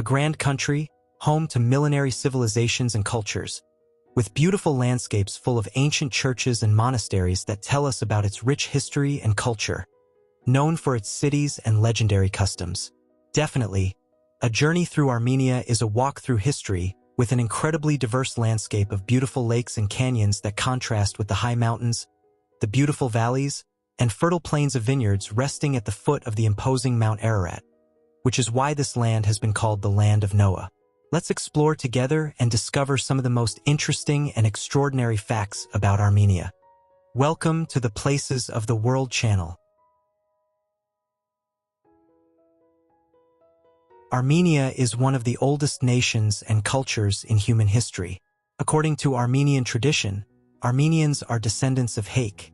grand country, home to millenary civilizations and cultures, with beautiful landscapes full of ancient churches and monasteries that tell us about its rich history and culture, known for its cities and legendary customs. Definitely, a journey through Armenia is a walk through history with an incredibly diverse landscape of beautiful lakes and canyons that contrast with the high mountains, the beautiful valleys, and fertile plains of vineyards resting at the foot of the imposing Mount Ararat, which is why this land has been called the Land of Noah. Let's explore together and discover some of the most interesting and extraordinary facts about Armenia. Welcome to the Places of the World channel. Armenia is one of the oldest nations and cultures in human history. According to Armenian tradition, Armenians are descendants of Hake,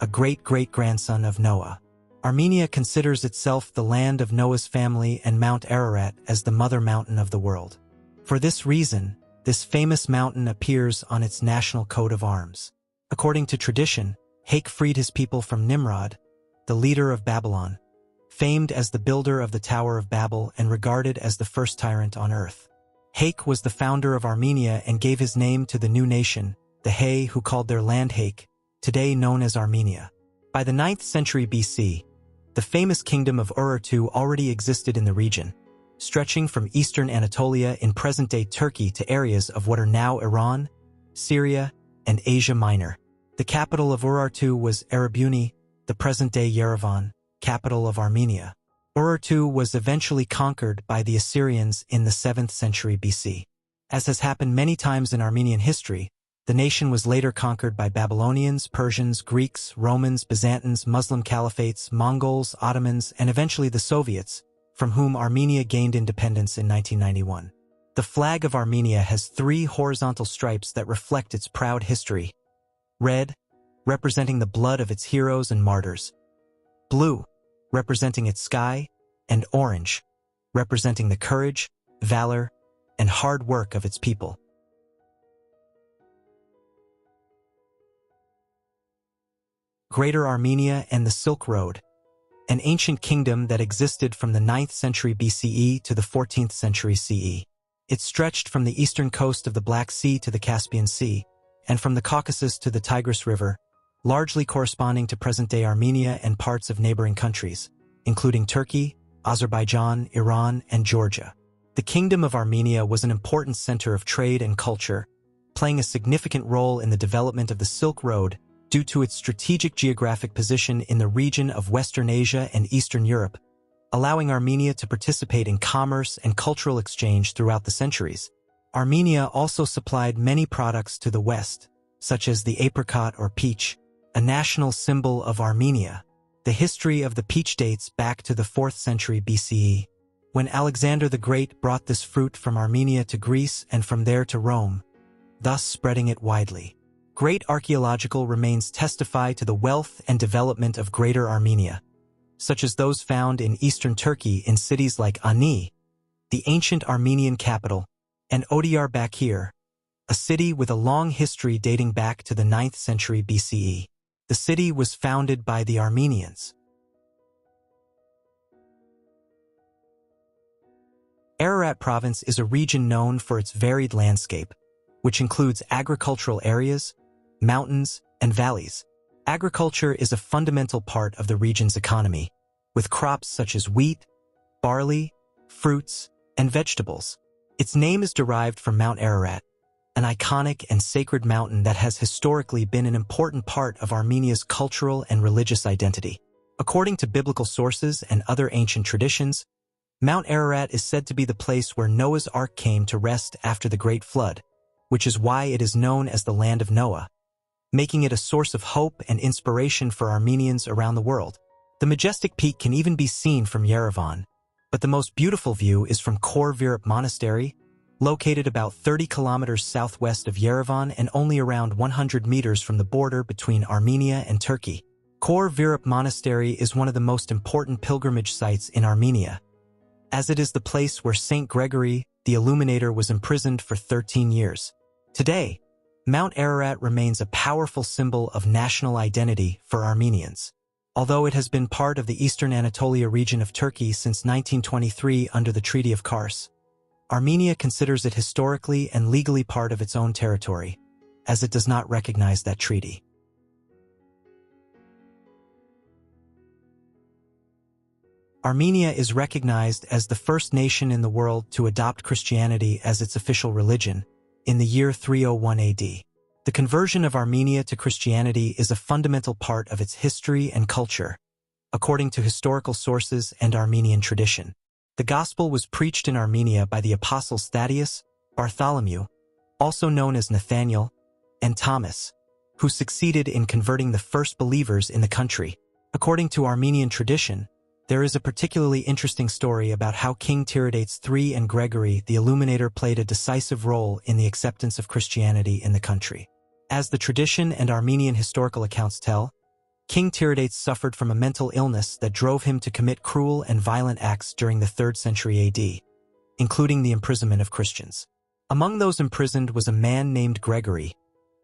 a great-great-grandson of Noah. Armenia considers itself the land of Noah's family and Mount Ararat as the mother mountain of the world. For this reason, this famous mountain appears on its national coat of arms. According to tradition, Hake freed his people from Nimrod, the leader of Babylon, famed as the builder of the Tower of Babel and regarded as the first tyrant on earth. Hake was the founder of Armenia and gave his name to the new nation, the Hay, who called their land Hake, today known as Armenia. By the 9th century BC, the famous kingdom of Urartu already existed in the region, stretching from eastern Anatolia in present-day Turkey to areas of what are now Iran, Syria, and Asia Minor. The capital of Urartu was Erebuni, the present-day Yerevan, capital of Armenia. Urartu was eventually conquered by the Assyrians in the 7th century BC. As has happened many times in Armenian history, the nation was later conquered by Babylonians, Persians, Greeks, Romans, Byzantines, Muslim caliphates, Mongols, Ottomans, and eventually the Soviets, from whom Armenia gained independence in 1991. The flag of Armenia has 3 horizontal stripes that reflect its proud history. Red, representing the blood of its heroes and martyrs. Blue, representing its sky, and orange, representing the courage, valor, and hard work of its people. Greater Armenia and the Silk Road, an ancient kingdom that existed from the 9th century BCE to the 14th century CE. It stretched from the eastern coast of the Black Sea to the Caspian Sea, and from the Caucasus to the Tigris River, largely corresponding to present-day Armenia and parts of neighboring countries, including Turkey, Azerbaijan, Iran, and Georgia. The Kingdom of Armenia was an important center of trade and culture, playing a significant role in the development of the Silk Road due to its strategic geographic position in the region of Western Asia and Eastern Europe, allowing Armenia to participate in commerce and cultural exchange throughout the centuries. Armenia also supplied many products to the West, such as the apricot or peach, a national symbol of Armenia. The history of the peach dates back to the 4th century BCE, when Alexander the Great brought this fruit from Armenia to Greece and from there to Rome, thus spreading it widely. Great archaeological remains testify to the wealth and development of Greater Armenia, such as those found in eastern Turkey in cities like Areni, the ancient Armenian capital, and Diyarbakir, a city with a long history dating back to the 9th century BCE. The city was founded by the Armenians. Ararat Province is a region known for its varied landscape, which includes agricultural areas, mountains, and valleys. Agriculture is a fundamental part of the region's economy, with crops such as wheat, barley, fruits, and vegetables. Its name is derived from Mount Ararat, an iconic and sacred mountain that has historically been an important part of Armenia's cultural and religious identity. According to biblical sources and other ancient traditions, Mount Ararat is said to be the place where Noah's Ark came to rest after the Great Flood, which is why it is known as the Land of Noah, making it a source of hope and inspiration for Armenians around the world. The majestic peak can even be seen from Yerevan, but the most beautiful view is from Khor Virap Monastery, located about 30 kilometers southwest of Yerevan and only around 100 meters from the border between Armenia and Turkey. Khor Virap Monastery is one of the most important pilgrimage sites in Armenia, as it is the place where Saint Gregory, the Illuminator, was imprisoned for 13 years. Today, Mount Ararat remains a powerful symbol of national identity for Armenians. Although it has been part of the Eastern Anatolia region of Turkey since 1923 under the Treaty of Kars, Armenia considers it historically and legally part of its own territory, as it does not recognize that treaty. Armenia is recognized as the first nation in the world to adopt Christianity as its official religion in the year 301 AD. The conversion of Armenia to Christianity is a fundamental part of its history and culture, according to historical sources and Armenian tradition. The gospel was preached in Armenia by the apostles Thaddeus, Bartholomew, also known as Nathaniel, and Thomas, who succeeded in converting the first believers in the country. According to Armenian tradition, there is a particularly interesting story about how King Tiridates III and Gregory the Illuminator played a decisive role in the acceptance of Christianity in the country. As the tradition and Armenian historical accounts tell, King Tiridates suffered from a mental illness that drove him to commit cruel and violent acts during the 3rd century AD, including the imprisonment of Christians. Among those imprisoned was a man named Gregory,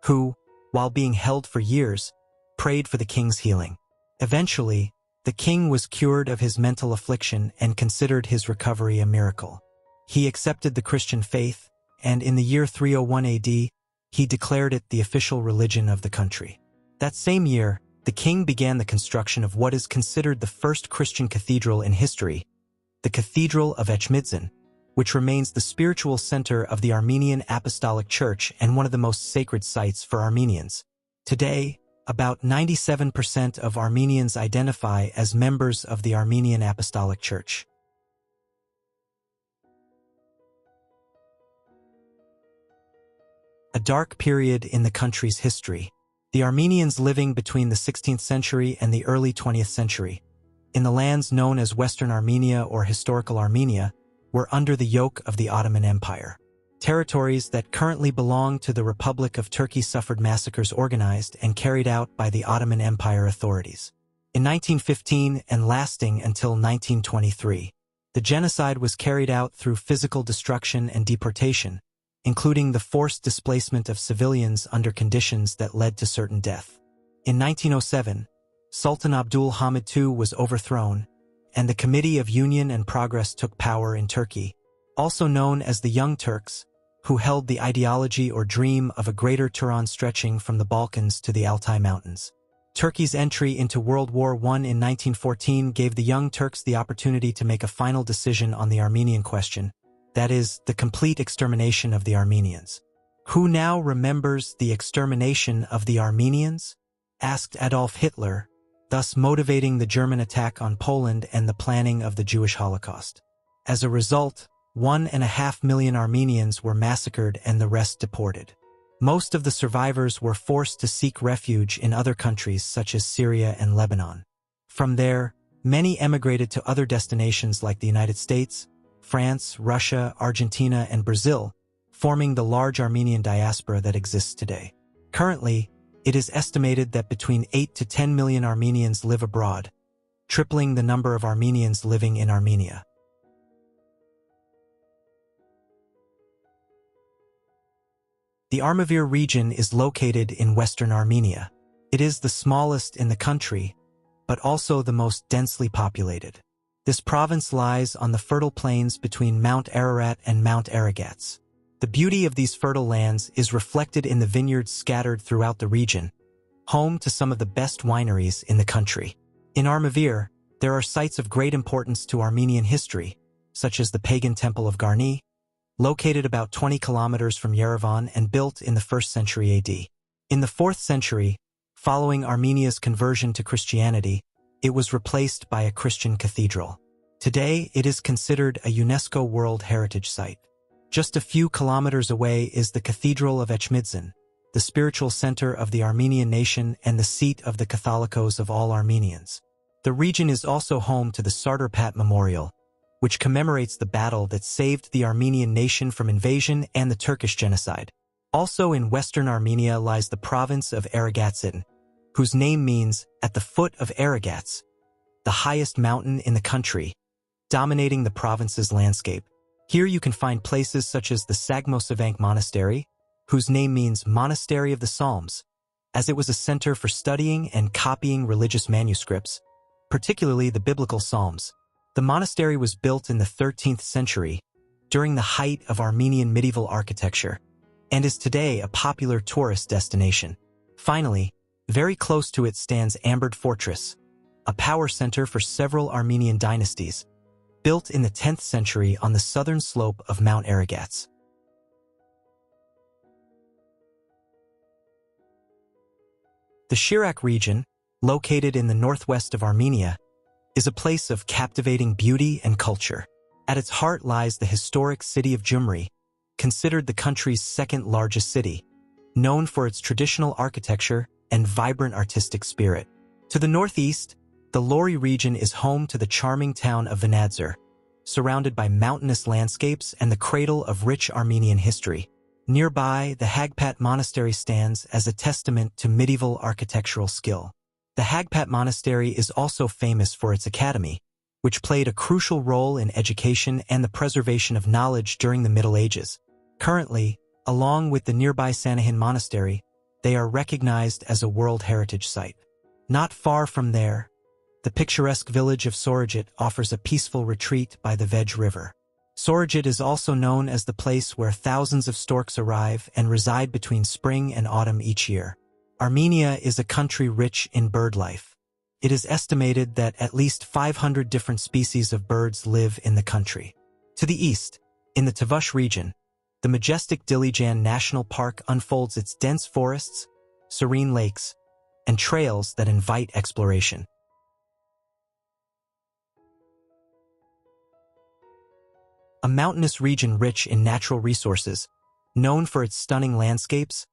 who, while being held for years, prayed for the king's healing. Eventually, the king was cured of his mental affliction and considered his recovery a miracle. He accepted the Christian faith, and in the year 301 AD, he declared it the official religion of the country. That same year, the king began the construction of what is considered the first Christian cathedral in history, the Cathedral of Echmidzin, which remains the spiritual center of the Armenian Apostolic Church and one of the most sacred sites for Armenians. Today, about 97% of Armenians identify as members of the Armenian Apostolic Church. A dark period in the country's history. The Armenians living between the 16th century and the early 20th century, in the lands known as Western Armenia or Historical Armenia, were under the yoke of the Ottoman Empire. Territories that currently belong to the Republic of Turkey suffered massacres organized and carried out by the Ottoman Empire authorities. In 1915 and lasting until 1923, the genocide was carried out through physical destruction and deportation, including the forced displacement of civilians under conditions that led to certain death. In 1907, Sultan Abdul Hamid II was overthrown, and the Committee of Union and Progress took power in Turkey, also known as the Young Turks, who held the ideology or dream of a greater Turan stretching from the Balkans to the Altai Mountains. Turkey's entry into World War I in 1914 gave the Young Turks the opportunity to make a final decision on the Armenian question, that is, the complete extermination of the Armenians. Who now remembers the extermination of the Armenians? Asked Adolf Hitler, thus motivating the German attack on Poland and the planning of the Jewish Holocaust. As a result, 1.5 million Armenians were massacred and the rest deported. Most of the survivors were forced to seek refuge in other countries such as Syria and Lebanon. From there, many emigrated to other destinations like the United States, France, Russia, Argentina, and Brazil, forming the large Armenian diaspora that exists today. Currently, it is estimated that between 8 to 10 million Armenians live abroad, tripling the number of Armenians living in Armenia. The Armavir region is located in western Armenia. It is the smallest in the country, but also the most densely populated. This province lies on the fertile plains between Mount Ararat and Mount Aragats. The beauty of these fertile lands is reflected in the vineyards scattered throughout the region, home to some of the best wineries in the country. In Armavir, there are sites of great importance to Armenian history, such as the pagan temple of Garni, located about 20 kilometers from Yerevan and built in the 1st century AD. In the 4th century, following Armenia's conversion to Christianity, it was replaced by a Christian cathedral. Today, it is considered a UNESCO World Heritage Site. Just a few kilometers away is the Cathedral of Echmidzin, the spiritual center of the Armenian nation and the seat of the Catholicos of all Armenians. The region is also home to the Sardarpat Memorial, which commemorates the battle that saved the Armenian nation from invasion and the Turkish genocide. Also in western Armenia lies the province of Aragatsin, whose name means at the foot of Aragats, the highest mountain in the country, dominating the province's landscape. Here you can find places such as the Sagmosavank Monastery, whose name means Monastery of the Psalms, as it was a center for studying and copying religious manuscripts, particularly the biblical Psalms. The monastery was built in the 13th century, during the height of Armenian medieval architecture, and is today a popular tourist destination. Finally, very close to it stands Ambert Fortress, a power center for several Armenian dynasties, built in the 10th century on the southern slope of Mount Ararat. The Shirak region, located in the northwest of Armenia, is a place of captivating beauty and culture. At its heart lies the historic city of Gyumri, considered the country's second-largest city, known for its traditional architecture and vibrant artistic spirit. To the northeast, the Lori region is home to the charming town of Vanadzor, surrounded by mountainous landscapes and the cradle of rich Armenian history. Nearby, the Hagpat Monastery stands as a testament to medieval architectural skill. The Hagpat Monastery is also famous for its academy, which played a crucial role in education and the preservation of knowledge during the Middle Ages. Currently, along with the nearby Sanahin Monastery, they are recognized as a World Heritage Site. Not far from there, the picturesque village of Sorojit offers a peaceful retreat by the Vej River. Sorojit is also known as the place where thousands of storks arrive and reside between spring and autumn each year. Armenia is a country rich in bird life. It is estimated that at least 500 different species of birds live in the country. To the east, in the Tavush region, the majestic Dilijan National Park unfolds its dense forests, serene lakes, and trails that invite exploration. A mountainous region rich in natural resources, known for its stunning landscapes,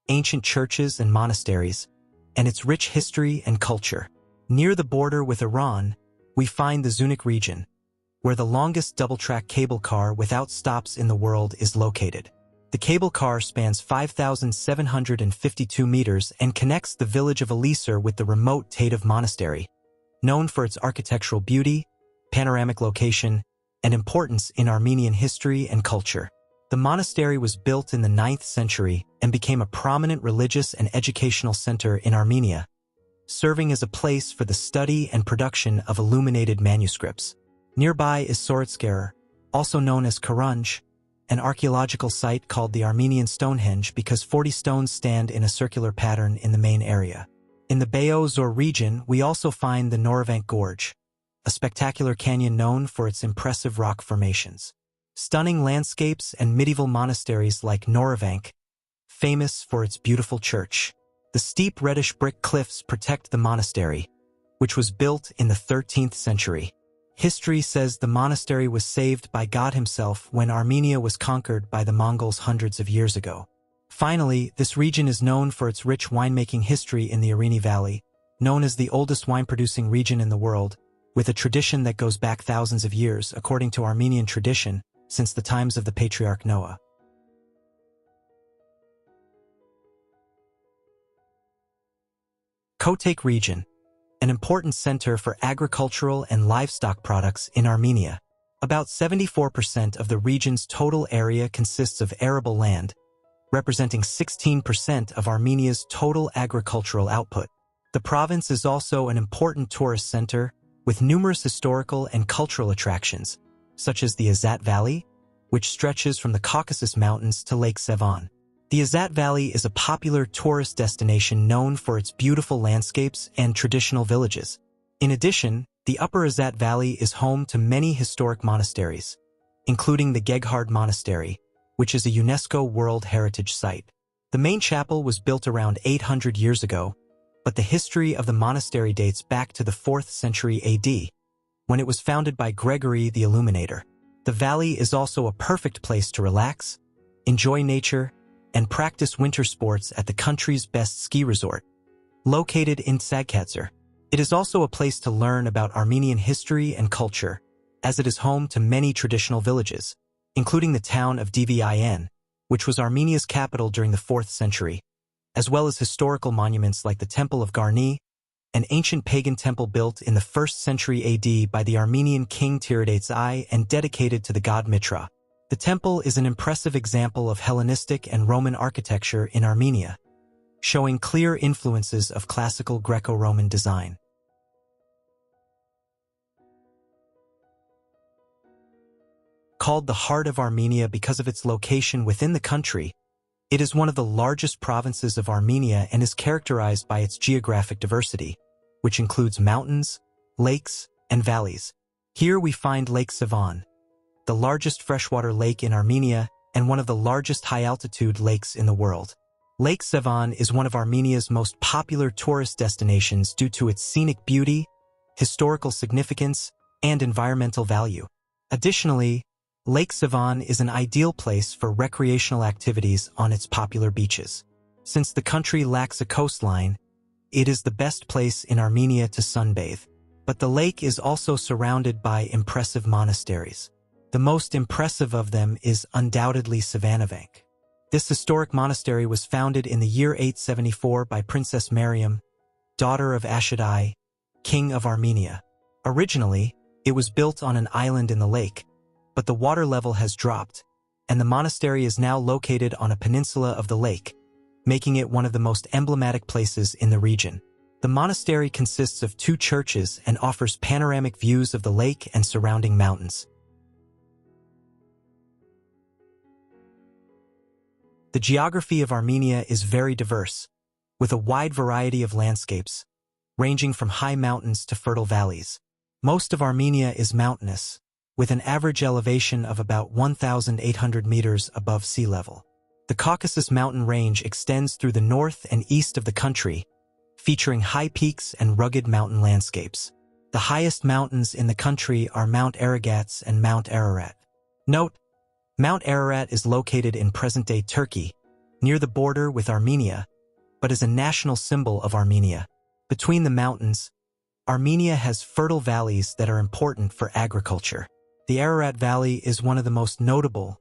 ancient churches and monasteries, and its rich history and culture. Near the border with Iran, we find the Scenic region, where the longest double-track cable car without stops in the world is located. The cable car spans 5,752 meters and connects the village of Alisar with the remote Tatev Monastery, known for its architectural beauty, panoramic location, and importance in Armenian history and culture. The monastery was built in the 9th century and became a prominent religious and educational center in Armenia, serving as a place for the study and production of illuminated manuscripts. Nearby is Soritsker, also known as Karunj, an archaeological site called the Armenian Stonehenge because 40 stones stand in a circular pattern in the main area. In the Beozor region, we also find the Noravank Gorge, a spectacular canyon known for its impressive rock formations. Stunning landscapes and medieval monasteries like Noravank, famous for its beautiful church. The steep reddish brick cliffs protect the monastery, which was built in the 13th century. History says the monastery was saved by God himself when Armenia was conquered by the Mongols hundreds of years ago. Finally, this region is known for its rich winemaking history in the Areni Valley, known as the oldest wine-producing region in the world, with a tradition that goes back thousands of years, according to Armenian tradition, since the times of the patriarch Noah. Kotayk Region, an important center for agricultural and livestock products in Armenia. About 74% of the region's total area consists of arable land, representing 16% of Armenia's total agricultural output. The province is also an important tourist center with numerous historical and cultural attractions, such as the Azat Valley, which stretches from the Caucasus Mountains to Lake Sevan. The Azat Valley is a popular tourist destination known for its beautiful landscapes and traditional villages. In addition, the Upper Azat Valley is home to many historic monasteries, including the Gerhard Monastery, which is a UNESCO World Heritage Site. The main chapel was built around 800 years ago, but the history of the monastery dates back to the 4th century AD, when it was founded by Gregory the Illuminator. The valley is also a perfect place to relax, enjoy nature, and practice winter sports at the country's best ski resort, located in Sagkatzer. It is also a place to learn about Armenian history and culture, as it is home to many traditional villages, including the town of Dvin, which was Armenia's capital during the 4th century, as well as historical monuments like the Temple of Garni, an ancient pagan temple built in the 1st century AD by the Armenian king Tiridates I and dedicated to the god Mitra. The temple is an impressive example of Hellenistic and Roman architecture in Armenia, showing clear influences of classical Greco-Roman design. Called the heart of Armenia because of its location within the country, it is one of the largest provinces of Armenia and is characterized by its geographic diversity, which includes mountains, lakes, and valleys. Here we find Lake Sevan, the largest freshwater lake in Armenia and one of the largest high-altitude lakes in the world. Lake Sevan is one of Armenia's most popular tourist destinations due to its scenic beauty, historical significance, and environmental value. Additionally, Lake Sevan is an ideal place for recreational activities on its popular beaches. Since the country lacks a coastline, it is the best place in Armenia to sunbathe. But the lake is also surrounded by impressive monasteries. The most impressive of them is undoubtedly Savannovank. This historic monastery was founded in the year 874 by Princess Mariam, daughter of Ashad I, king of Armenia. Originally, it was built on an island in the lake, but the water level has dropped, and the monastery is now located on a peninsula of the lake, making it one of the most emblematic places in the region. The monastery consists of 2 churches and offers panoramic views of the lake and surrounding mountains. The geography of Armenia is very diverse, with a wide variety of landscapes, ranging from high mountains to fertile valleys. Most of Armenia is mountainous, with an average elevation of about 1,800 meters above sea level. The Caucasus mountain range extends through the north and east of the country, featuring high peaks and rugged mountain landscapes. The highest mountains in the country are Mount Ararat and Mount Ararat. Note, Mount Ararat is located in present-day Turkey, near the border with Armenia, but is a national symbol of Armenia. Between the mountains, Armenia has fertile valleys that are important for agriculture. The Ararat Valley is one of the most notable,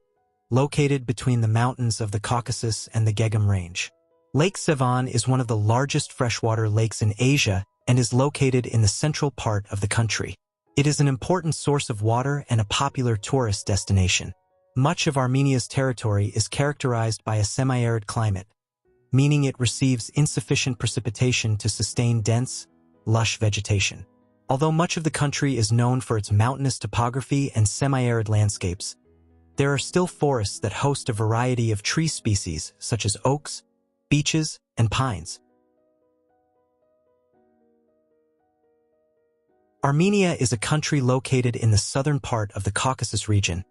located between the mountains of the Caucasus and the Gegharkunik Range. Lake Sevan is one of the largest freshwater lakes in Asia and is located in the central part of the country. It is an important source of water and a popular tourist destination. Much of Armenia's territory is characterized by a semi-arid climate, meaning it receives insufficient precipitation to sustain dense, lush vegetation. Although much of the country is known for its mountainous topography and semi-arid landscapes, there are still forests that host a variety of tree species such as oaks, beeches, and pines. Armenia is a country located in the southern part of the Caucasus region,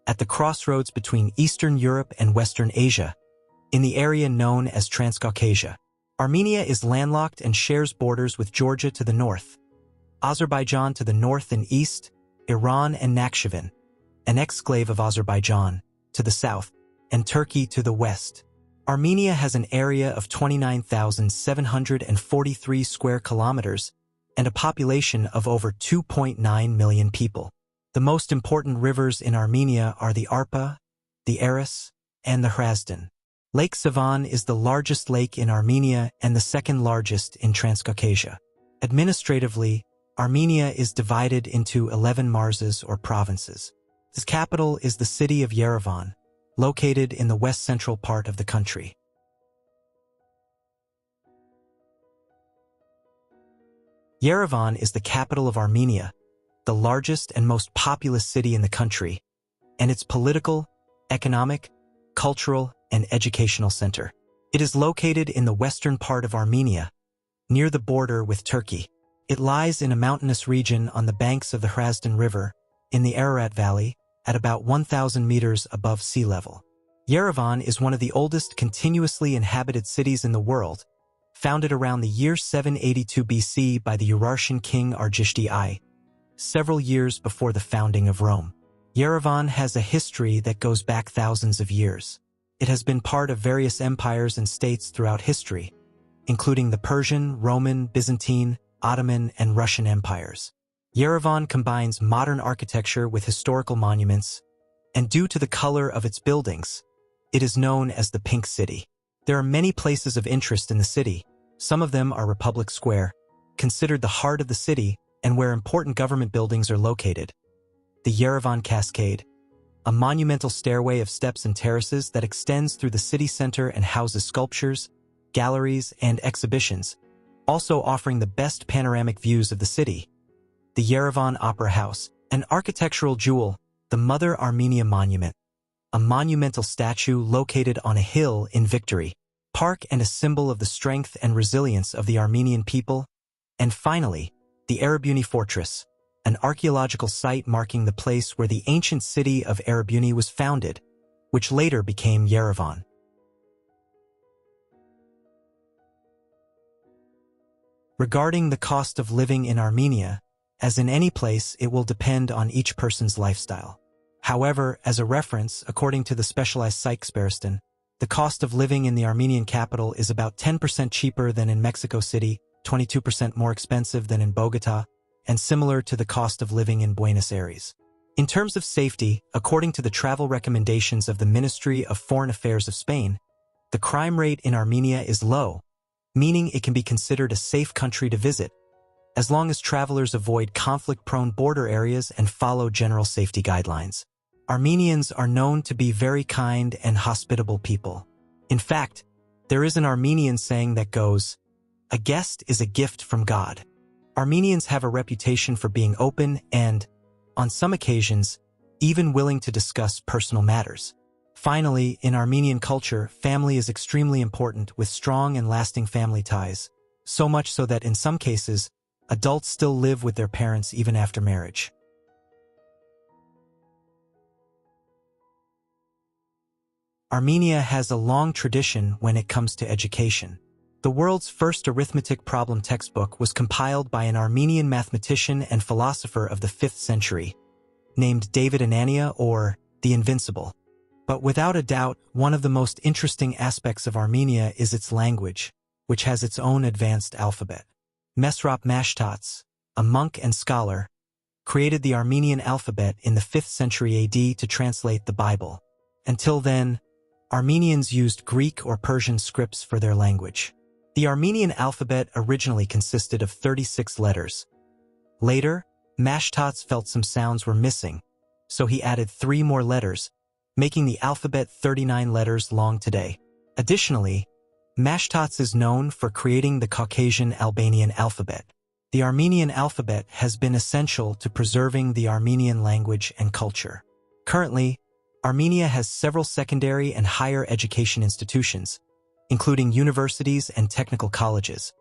at the crossroads between Eastern Europe and Western Asia, in the area known as Transcaucasia. Armenia is landlocked and shares borders with Georgia to the north, Azerbaijan to the north and east, Iran and Nakhchivan, an exclave of Azerbaijan, to the south, and Turkey to the west. Armenia has an area of 29,743 square kilometers and a population of over 2.9 million people. The most important rivers in Armenia are the Arpa, the Aras, and the Hrazdan. Lake Sevan is the largest lake in Armenia and the second largest in Transcaucasia. Administratively, Armenia is divided into 11 marzas or provinces. Its capital is the city of Yerevan, located in the west-central part of the country. Yerevan is the capital of Armenia, the largest and most populous city in the country, and its political, economic, cultural, and educational center. It is located in the western part of Armenia, near the border with Turkey. It lies in a mountainous region on the banks of the Hrazdan River, in the Ararat Valley, at about 1,000 meters above sea level. Yerevan is one of the oldest continuously inhabited cities in the world, founded around the year 782 BC by the Urartian king Argisht I, several years before the founding of Rome. Yerevan has a history that goes back thousands of years. It has been part of various empires and states throughout history, including the Persian, Roman, Byzantine, Ottoman, and Russian empires. Yerevan combines modern architecture with historical monuments, and due to the color of its buildings, it is known as the Pink City. There are many places of interest in the city. Some of them are Republic Square, considered the heart of the city and where important government buildings are located. The Yerevan Cascade, a monumental stairway of steps and terraces that extends through the city center and houses sculptures, galleries, and exhibitions, also offering the best panoramic views of the city. The Yerevan Opera House, an architectural jewel, the Mother Armenia Monument, a monumental statue located on a hill in Victory Park and a symbol of the strength and resilience of the Armenian people. And finally, the Arabuni Fortress, an archaeological site marking the place where the ancient city of Arabuni was founded, which later became Yerevan. Regarding the cost of living in Armenia, as in any place, it will depend on each person's lifestyle. However, as a reference, according to the specialized Sykes-Bereston, the cost of living in the Armenian capital is about 10% cheaper than in Mexico City, 22% more expensive than in Bogota, and similar to the cost of living in Buenos Aires. In terms of safety, according to the travel recommendations of the Ministry of Foreign Affairs of Spain, the crime rate in Armenia is low, meaning it can be considered a safe country to visit, as long as travelers avoid conflict-prone border areas and follow general safety guidelines. Armenians are known to be very kind and hospitable people. In fact, there is an Armenian saying that goes, "A guest is a gift from God." Armenians have a reputation for being open and, on some occasions, even willing to discuss personal matters. Finally, in Armenian culture, family is extremely important, with strong and lasting family ties, so much so that in some cases, adults still live with their parents even after marriage. Armenia has a long tradition when it comes to education. The world's first arithmetic problem textbook was compiled by an Armenian mathematician and philosopher of the 5th century, named David Anania, or the Invincible. But without a doubt, one of the most interesting aspects of Armenia is its language, which has its own advanced alphabet. Mesrop Mashtats, a monk and scholar, created the Armenian alphabet in the 5th century AD to translate the Bible. Until then, Armenians used Greek or Persian scripts for their language. The Armenian alphabet originally consisted of 36 letters. Later, Mashtats felt some sounds were missing, so he added 3 more letters, making the alphabet 39 letters long today. Additionally, Mashtats is known for creating the Caucasian Albanian alphabet. The Armenian alphabet has been essential to preserving the Armenian language and culture. Currently, Armenia has several secondary and higher education institutions, including universities and technical colleges,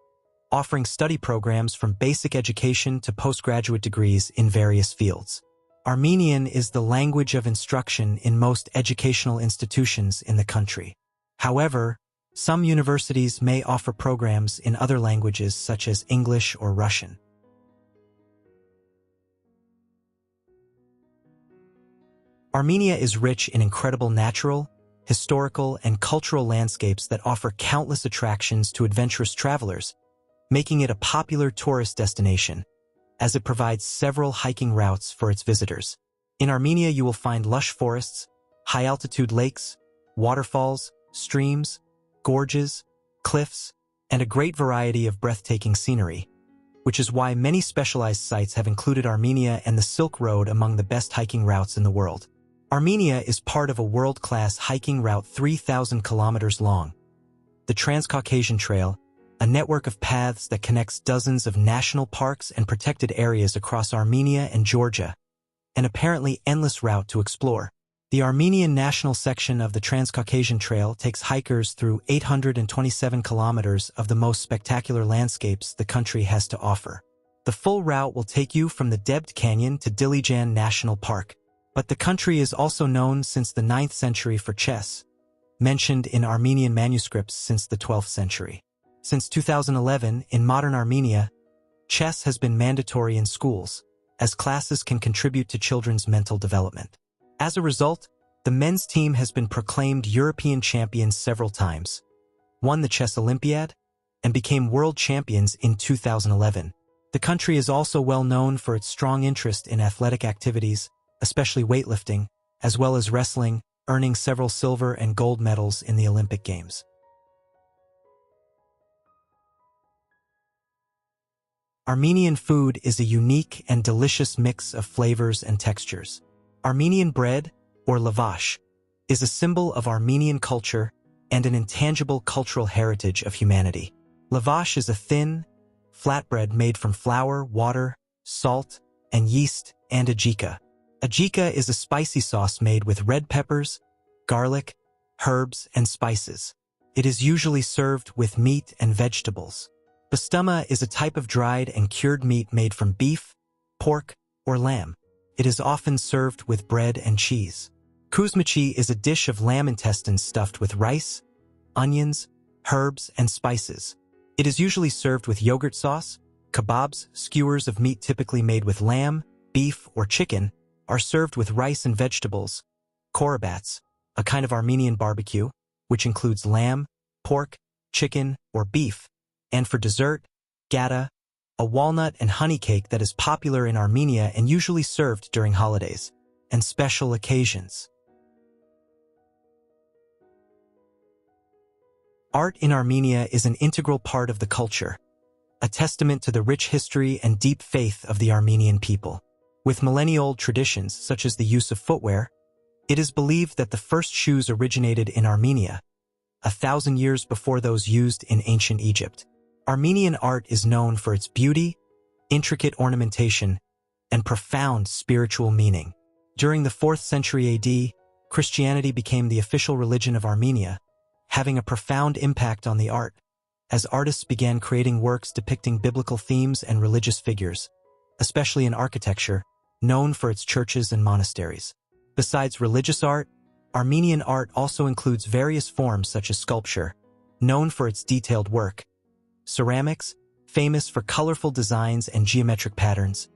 offering study programs from basic education to postgraduate degrees in various fields. Armenian is the language of instruction in most educational institutions in the country. However, some universities may offer programs in other languages such as English or Russian. Armenia is rich in incredible natural, historical, and cultural landscapes that offer countless attractions to adventurous travelers, making it a popular tourist destination, as it provides several hiking routes for its visitors. In Armenia, you will find lush forests, high-altitude lakes, waterfalls, streams, gorges, cliffs, and a great variety of breathtaking scenery, which is why many specialized sites have included Armenia and the Silk Road among the best hiking routes in the world. Armenia is part of a world-class hiking route 3,000 kilometers long, the Transcaucasian Trail, a network of paths that connects dozens of national parks and protected areas across Armenia and Georgia, an apparently endless route to explore. The Armenian national section of the Transcaucasian Trail takes hikers through 827 kilometers of the most spectacular landscapes the country has to offer. The full route will take you from the Debd Canyon to Dilijan National Park, but the country is also known since the 9th century for chess, mentioned in Armenian manuscripts since the 12th century. Since 2011, in modern Armenia, chess has been mandatory in schools, as classes can contribute to children's mental development. As a result, the men's team has been proclaimed European champions several times, won the Chess Olympiad, and became world champions in 2011. The country is also well known for its strong interest in athletic activities, especially weightlifting, as well as wrestling, earning several silver and gold medals in the Olympic Games. Armenian food is a unique and delicious mix of flavors and textures. Armenian bread, or lavash, is a symbol of Armenian culture and an intangible cultural heritage of humanity. Lavash is a thin, flat bread made from flour, water, salt, and yeast, and ajika. Ajika is a spicy sauce made with red peppers, garlic, herbs, and spices. It is usually served with meat and vegetables. Bastuma is a type of dried and cured meat made from beef, pork, or lamb. It is often served with bread and cheese. Kuzmichi is a dish of lamb intestines stuffed with rice, onions, herbs, and spices. It is usually served with yogurt sauce. Kebabs, skewers of meat typically made with lamb, beef, or chicken, are served with rice and vegetables. Korobats, a kind of Armenian barbecue, which includes lamb, pork, chicken, or beef. And for dessert, gata, a walnut and honey cake that is popular in Armenia and usually served during holidays and special occasions. Art in Armenia is an integral part of the culture, a testament to the rich history and deep faith of the Armenian people. With millennia-old traditions such as the use of footwear, it is believed that the first shoes originated in Armenia, 1,000 years before those used in ancient Egypt. Armenian art is known for its beauty, intricate ornamentation, and profound spiritual meaning. During the 4th century AD, Christianity became the official religion of Armenia, having a profound impact on the art, as artists began creating works depicting biblical themes and religious figures, especially in architecture, known for its churches and monasteries. Besides religious art, Armenian art also includes various forms such as sculpture, known for its detailed work, ceramics, famous for colorful designs and geometric patterns,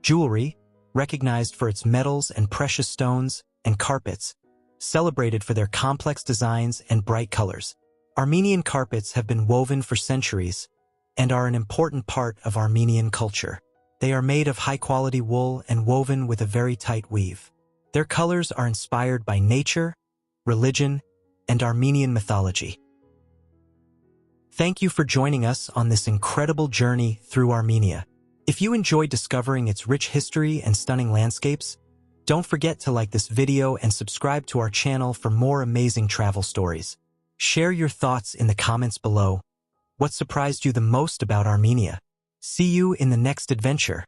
jewelry, recognized for its metals and precious stones, and carpets, celebrated for their complex designs and bright colors. Armenian carpets have been woven for centuries and are an important part of Armenian culture. They are made of high-quality wool and woven with a very tight weave. Their colors are inspired by nature, religion, and Armenian mythology. Thank you for joining us on this incredible journey through Armenia. If you enjoyed discovering its rich history and stunning landscapes, don't forget to like this video and subscribe to our channel for more amazing travel stories. Share your thoughts in the comments below. What surprised you the most about Armenia? See you in the next adventure.